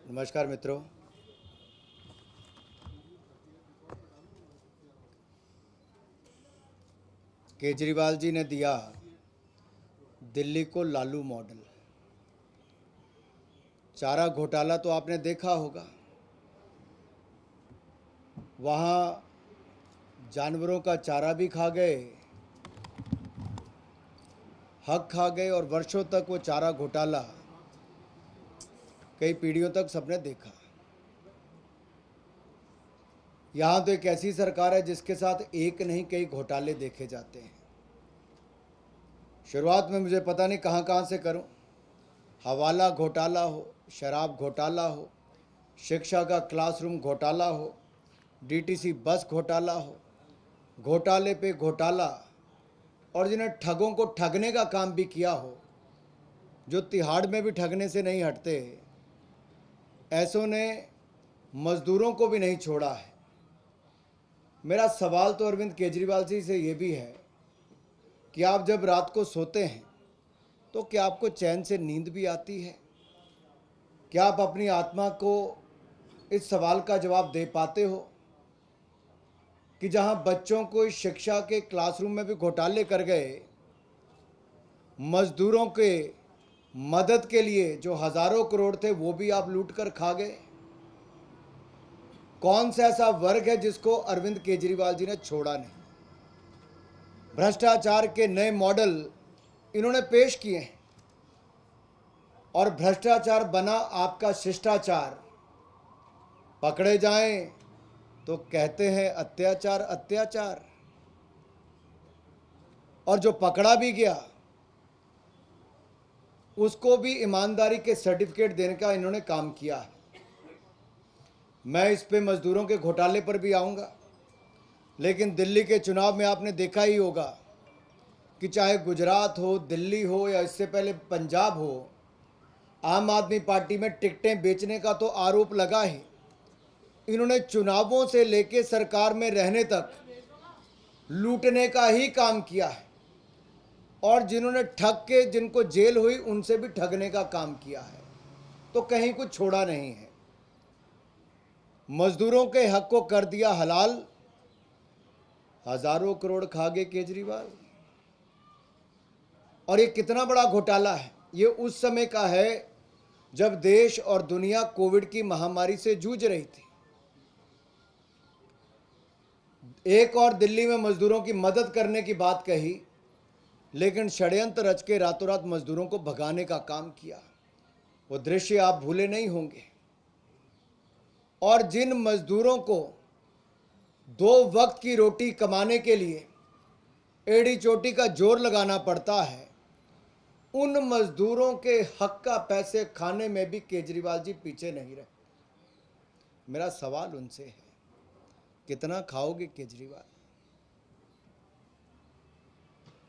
नमस्कार मित्रों। केजरीवाल जी ने दिया दिल्ली को लालू मॉडल। चारा घोटाला तो आपने देखा होगा। वहाँ जानवरों का चारा भी खा गए, हक खा गए और वर्षों तक वो चारा घोटाला कई पीढ़ियों तक सबने देखा। यहाँ तो एक ऐसी सरकार है जिसके साथ एक नहीं कई घोटाले देखे जाते हैं। शुरुआत में मुझे पता नहीं कहाँ कहाँ से करूँ। हवाला घोटाला हो, शराब घोटाला हो, शिक्षा का क्लासरूम घोटाला हो, डीटीसी बस घोटाला हो, घोटाले पे घोटाला, और जिन्हें ठगों को ठगने का काम भी किया हो, जो तिहाड़ में भी ठगने से नहीं हटते, ऐसों ने मजदूरों को भी नहीं छोड़ा है। मेरा सवाल तो अरविंद केजरीवाल जी से ये भी है कि आप जब रात को सोते हैं तो क्या आपको चैन से नींद भी आती है? क्या आप अपनी आत्मा को इस सवाल का जवाब दे पाते हो कि जहां बच्चों को इस शिक्षा के क्लासरूम में भी घोटाले कर गए, मजदूरों के मदद के लिए जो हजारों करोड़ थे वो भी आप लूट कर खा गए? कौन सा ऐसा वर्ग है जिसको अरविंद केजरीवाल जी ने छोड़ा नहीं? भ्रष्टाचार के नए मॉडल इन्होंने पेश किए हैं और भ्रष्टाचार बना आपका शिष्टाचार। पकड़े जाएं तो कहते हैं अत्याचार अत्याचार, और जो पकड़ा भी गया उसको भी ईमानदारी के सर्टिफिकेट देने का इन्होंने काम किया है। मैं इस पे मजदूरों के घोटाले पर भी आऊँगा, लेकिन दिल्ली के चुनाव में आपने देखा ही होगा कि चाहे गुजरात हो, दिल्ली हो या इससे पहले पंजाब हो, आम आदमी पार्टी में टिकटें बेचने का तो आरोप लगा ही। इन्होंने चुनावों से लेके सरकार में रहने तक लूटने का ही काम किया है, और जिन्होंने ठग के जिनको जेल हुई उनसे भी ठगने का काम किया है, तो कहीं कुछ छोड़ा नहीं है। मजदूरों के हक को कर दिया हलाल, हजारों करोड़ खा गए केजरीवाल। और ये कितना बड़ा घोटाला है? ये उस समय का है जब देश और दुनिया कोविड की महामारी से जूझ रही थी। एक और दिल्ली में मजदूरों की मदद करने की बात कही, लेकिन षड्यंत्र रच के रातों रात मजदूरों को भगाने का काम किया। वो दृश्य आप भूले नहीं होंगे। और जिन मजदूरों को 2 वक्त की रोटी कमाने के लिए एड़ी चोटी का जोर लगाना पड़ता है, उन मजदूरों के हक का पैसे खाने में भी केजरीवाल जी पीछे नहीं रहे। मेरा सवाल उनसे है, कितना खाओगे केजरीवाल?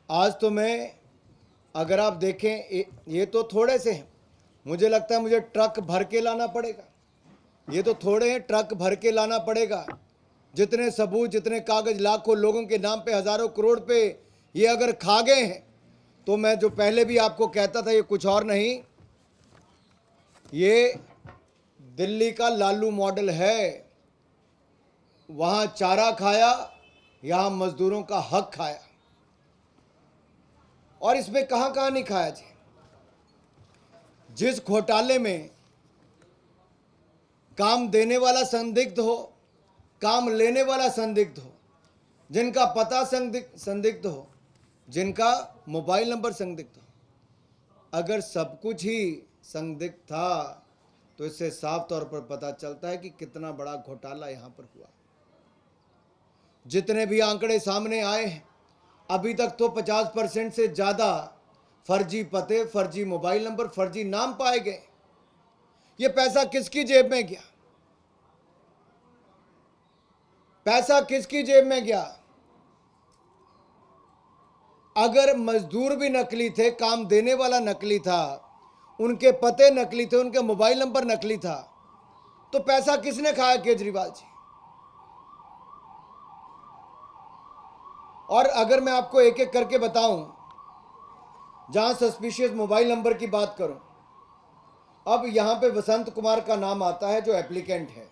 आज तो मैं, अगर आप देखें, ये तो थोड़े से हैं। मुझे लगता है मुझे ट्रक भर के लाना पड़ेगा। ये तो थोड़े हैं, ट्रक भर के लाना पड़ेगा। जितने सबूत, जितने कागज, लाखों लोगों के नाम पे हजारों करोड़ पे ये अगर खा गए हैं, तो मैं जो पहले भी आपको कहता था, ये कुछ और नहीं, ये दिल्ली का लालू मॉडल है। वहां चारा खाया, यहां मजदूरों का हक खाया। और इसमें कहां कहां नहीं खाया जी? जिस घोटाले में काम देने वाला संदिग्ध हो, काम लेने वाला संदिग्ध हो, जिनका पता संदिग्ध हो, जिनका मोबाइल नंबर संदिग्ध हो, अगर सब कुछ ही संदिग्ध था तो इससे साफ तौर पर पता चलता है कि कितना बड़ा घोटाला यहां पर हुआ। जितने भी आंकड़े सामने आए हैं, अभी तक तो 50% से ज्यादा फर्जी पते, फर्जी मोबाइल नंबर, फर्जी नाम पाए गए। ये पैसा किसकी जेब में गया? पैसा किसकी जेब में गया? अगर मजदूर भी नकली थे, काम देने वाला नकली था, उनके पते नकली थे, उनके मोबाइल नंबर नकली था, तो पैसा किसने खाया? केजरीवाल जी। और अगर मैं आपको एक एक करके बताऊं, जहां सस्पिशियस मोबाइल नंबर की बात करूं, अब यहां पे वसंत कुमार का नाम आता है जो एप्लीकेंट है,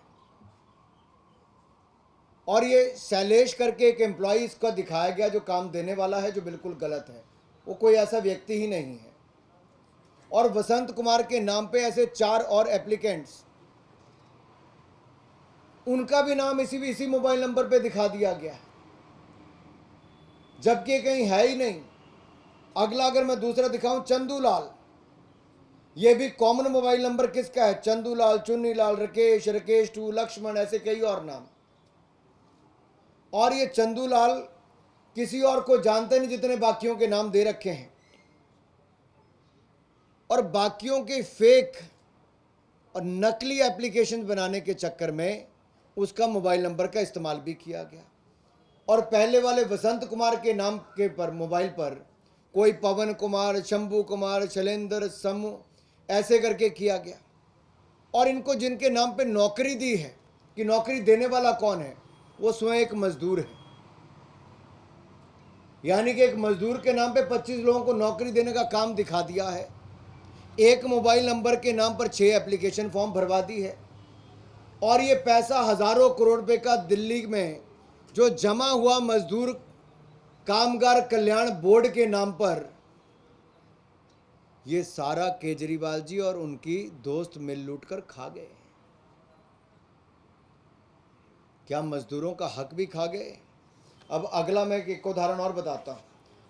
और ये शैलेश करके एक एम्प्लॉय इसका दिखाया गया जो काम देने वाला है, जो बिल्कुल गलत है। वो कोई ऐसा व्यक्ति ही नहीं है। और वसंत कुमार के नाम पे ऐसे 4 और एप्लीकेंट्स, उनका भी नाम इसी मोबाइल नंबर पे दिखा दिया गया है, जबकि कहीं है ही नहीं। अगला अगर मैं दूसरा दिखाऊं, चंदूलाल, ये भी कॉमन मोबाइल नंबर किसका है? चंदूलाल, चुन्नीलाल, राकेश, राकेश 2, लक्ष्मण, ऐसे कई और नाम। और ये चंदूलाल किसी और को जानते नहीं जितने बाकियों के नाम दे रखे हैं, और बाकियों के फेक और नकली एप्लीकेशन बनाने के चक्कर में उसका मोबाइल नंबर का इस्तेमाल भी किया गया। और पहले वाले वसंत कुमार के नाम के पर मोबाइल पर कोई पवन कुमार, शंभू कुमार, शैलेंद्र, समू ऐसे करके किया गया। और इनको जिनके नाम पे नौकरी दी है, कि नौकरी देने वाला कौन है, वो स्वयं एक मजदूर है। यानी कि एक मजदूर के नाम पे 25 लोगों को नौकरी देने का काम दिखा दिया है। एक मोबाइल नंबर के नाम पर 6 एप्लीकेशन फॉर्म भरवा दी है। और ये पैसा हजारों करोड़ रुपए का दिल्ली में जो जमा हुआ मजदूर कामगार कल्याण बोर्ड के नाम पर, ये सारा केजरीवाल जी और उनकी दोस्त मिल लूट कर खा गए। क्या मजदूरों का हक भी खा गए? अब अगला मैं एक उदाहरण और बताता हूं।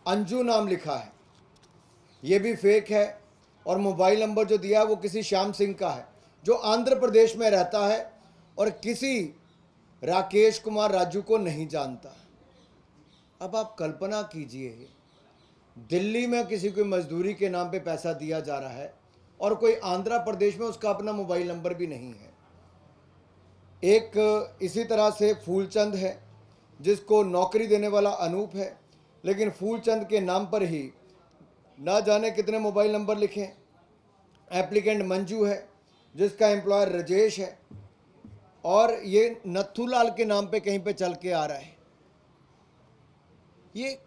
अंजू नाम लिखा है, ये भी फेक है। और मोबाइल नंबर जो दिया है वो किसी श्याम सिंह का है जो आंध्र प्रदेश में रहता है और किसी राकेश कुमार राजू को नहीं जानता। अब आप कल्पना कीजिए, दिल्ली में किसी को मजदूरी के नाम पे पैसा दिया जा रहा है और कोई आंध्र प्रदेश में उसका अपना मोबाइल नंबर भी नहीं है। एक इसी तरह से फूलचंद है, जिसको नौकरी देने वाला अनूप है, लेकिन फूलचंद के नाम पर ही ना जाने कितने मोबाइल नंबर लिखे। एप्लीकेंट मंजू है, जिसका एम्प्लॉयर राजेश है, और ये नथुलाल के नाम पे कहीं पे चल के आ रहा है। ये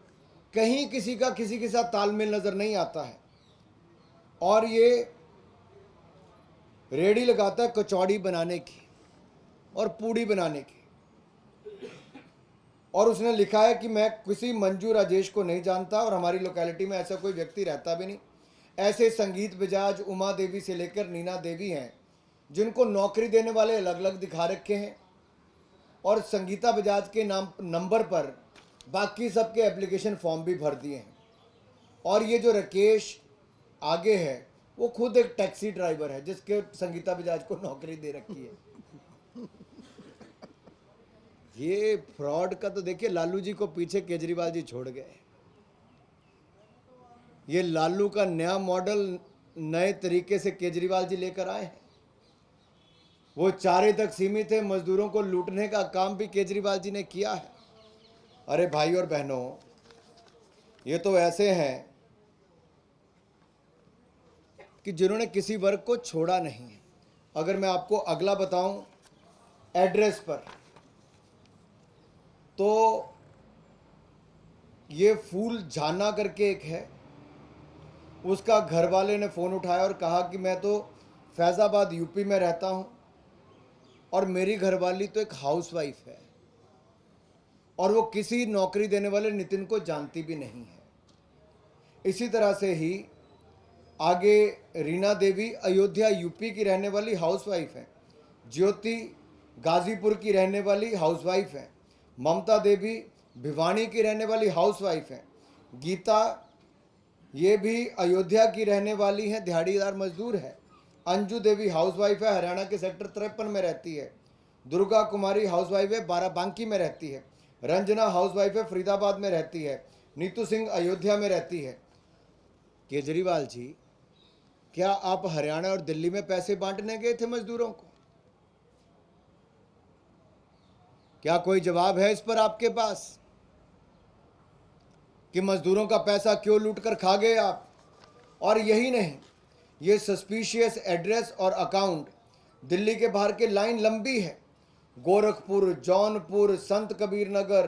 कहीं किसी का किसी के साथ तालमेल नजर नहीं आता है। और ये रेडी लगाता है कचौड़ी बनाने की और पूड़ी बनाने की, और उसने लिखा है कि मैं किसी मंजू राजेश को नहीं जानता और हमारी लोकेलिटी में ऐसा कोई व्यक्ति रहता भी नहीं। ऐसे संगीत बजाज उमा देवी से लेकर नीना देवी हैं जिनको नौकरी देने वाले अलग अलग दिखा रखे हैं, और संगीता बजाज के नाम नंबर पर बाकी सबके एप्लीकेशन फॉर्म भी भर दिए हैं। और ये जो राकेश आगे है वो खुद एक टैक्सी ड्राइवर है जिसके संगीता बजाज को नौकरी दे रखी है। ये फ्रॉड का तो देखिए, लालू जी को पीछे केजरीवाल जी छोड़ गए। ये लालू का नया मॉडल नए तरीके से केजरीवाल जी लेकर आए हैं। वो चारे तक सीमित है, मजदूरों को लूटने का काम भी केजरीवाल जी ने किया है। अरे भाई और बहनों, ये तो ऐसे हैं कि जिन्होंने किसी वर्ग को छोड़ा नहीं है। अगर मैं आपको अगला बताऊं एड्रेस पर, तो ये फूल झाना करके एक है, उसका घर वाले ने फ़ोन उठाया और कहा कि मैं तो फैज़ाबाद यूपी में रहता हूं और मेरी घरवाली तो एक हाउसवाइफ है और वो किसी नौकरी देने वाले नितिन को जानती भी नहीं है। इसी तरह से ही आगे रीना देवी अयोध्या यूपी की रहने वाली हाउसवाइफ है, ज्योति गाजीपुर की रहने वाली हाउसवाइफ है, ममता देवी भिवानी की रहने वाली हाउसवाइफ है, गीता ये भी अयोध्या की रहने वाली है, दिहाड़ीदार मजदूर है, अंजू देवी हाउसवाइफ है, हरियाणा के सेक्टर 53 में रहती है, दुर्गा कुमारी हाउसवाइफ है, बाराबांकी में रहती है, रंजना हाउसवाइफ है, फरीदाबाद में रहती है, नीतू सिंह अयोध्या में रहती है। केजरीवाल जी, क्या आप हरियाणा और दिल्ली में पैसे बांटने गए थे मजदूरों को? क्या कोई जवाब है इस पर आपके पास कि मजदूरों का पैसा क्यों लूटकर खा गए आप? और यही नहीं, ये सस्पिशियस एड्रेस और अकाउंट दिल्ली के बाहर की लाइन लंबी है। गोरखपुर, जौनपुर, संत कबीर नगर,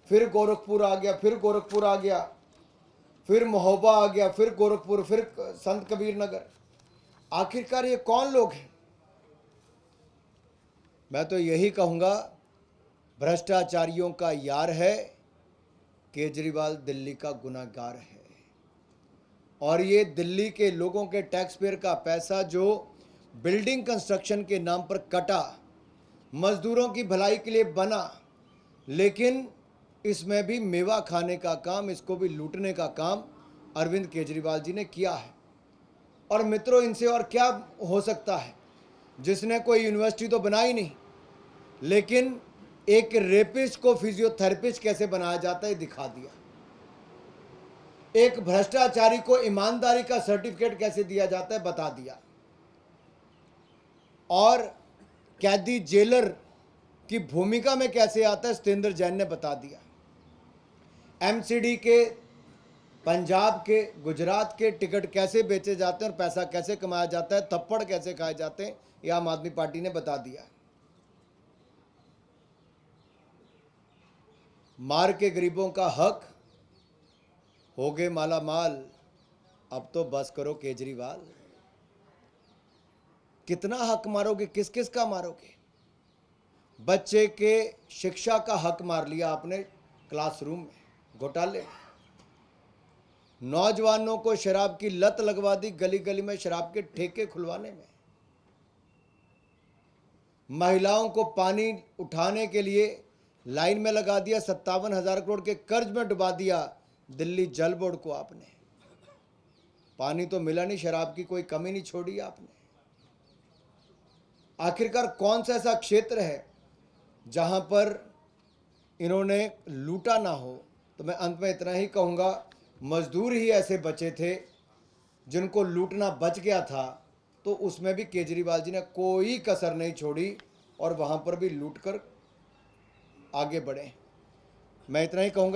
फिर गोरखपुर आ गया, फिर गोरखपुर आ गया, फिर महोबा आ गया, फिर गोरखपुर, फिर संत कबीर नगर। आखिरकार ये कौन लोग हैं? मैं तो यही कहूँगा, भ्रष्टाचारियों का यार है, केजरीवाल दिल्ली का गुनहगार है। और ये दिल्ली के लोगों के टैक्स पेयर का पैसा जो बिल्डिंग कंस्ट्रक्शन के नाम पर कटा, मजदूरों की भलाई के लिए बना, लेकिन इसमें भी मेवा खाने का काम, इसको भी लूटने का काम अरविंद केजरीवाल जी ने किया है। और मित्रों, इनसे और क्या हो सकता है, जिसने कोई यूनिवर्सिटी तो बनाई नहीं, लेकिन एक रेपिस्ट को फिजियोथेरेपिस्ट कैसे बनाया जाता है दिखा दिया। एक भ्रष्टाचारी को ईमानदारी का सर्टिफिकेट कैसे दिया जाता है बता दिया। और कैदी जेलर की भूमिका में कैसे आता है सत्येंद्र जैन ने बता दिया। एमसीडी के, पंजाब के, गुजरात के टिकट कैसे बेचे जाते हैं और पैसा कैसे कमाया जाता है, थप्पड़ कैसे खाए जाते हैं, ये आम आदमी पार्टी ने बता दिया। मार के गरीबों का हक, हो गए माला माल, अब तो बस करो केजरीवाल। कितना हक मारोगे, किस किस का मारोगे? बच्चे के शिक्षा का हक मार लिया आपने क्लासरूम में, घोटाले। नौजवानों को शराब की लत लगवा दी, गली गली में शराब के ठेके खुलवाने में। महिलाओं को पानी उठाने के लिए लाइन में लगा दिया, 57,000 करोड़ के कर्ज में डुबा दिया दिल्ली जल बोर्ड को आपने। पानी तो मिला नहीं, शराब की कोई कमी नहीं छोड़ी आपने। आखिरकार कौन सा ऐसा क्षेत्र है जहां पर इन्होंने लूटा ना हो? तो मैं अंत में इतना ही कहूँगा, मजदूर ही ऐसे बचे थे जिनको लूटना बच गया था, तो उसमें भी केजरीवाल जी ने कोई कसर नहीं छोड़ी और वहाँ पर भी लूट कर आगे बढ़े। मैं इतना ही कहूँगा।